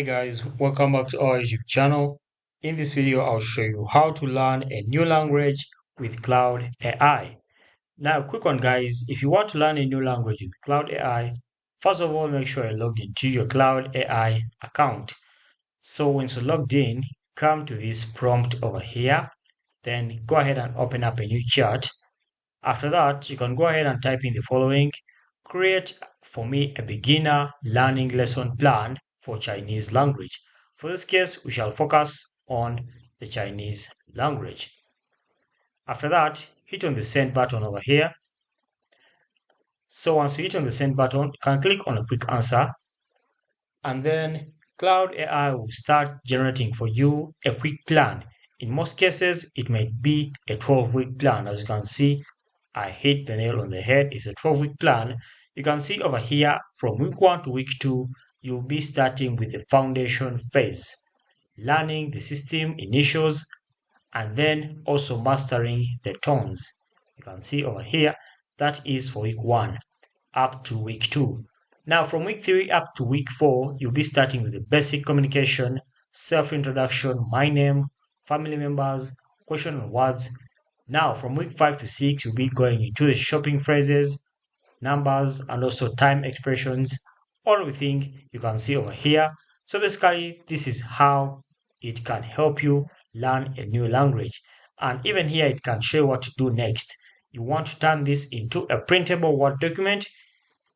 Hey guys, welcome back to our YouTube channel. In this video, I'll show you how to learn a new language with Cloud AI. Now, quick one guys, if you want to learn a new language with Cloud AI, first of all, make sure you log into your Cloud AI account. So once you're logged in, come to this prompt over here, then go ahead and open up a new chat. After that, you can go ahead and type in the following: create for me a beginner learning lesson plan for Chinese language. For this case, we shall focus on the Chinese language. After that, hit on the send button over here. So once you hit on the send button, you can click on a quick answer, and then Cloud AI will start generating for you a quick plan. In most cases, it might be a 12-week plan. As you can see, I hit the nail on the head. It's a 12-week plan. You can see over here from week 1 to week 2, you'll be starting with the foundation phase, learning the system initials, and then also mastering the tones. You can see over here, that is for week 1 up to week 2. Now from week 3 up to week 4, you'll be starting with the basic communication, self-introduction, my name, family members, question and words. Now from week 5 to 6, you'll be going into the shopping phrases, numbers, and also time expressions, all everything you can see over here. So basically, this is how it can help you learn a new language. And even here, it can show you what to do next. You want to turn this into a printable Word document.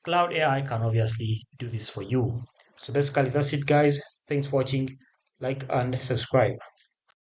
Cloud AI can obviously do this for you. So basically, that's it, guys. Thanks for watching. Like and subscribe.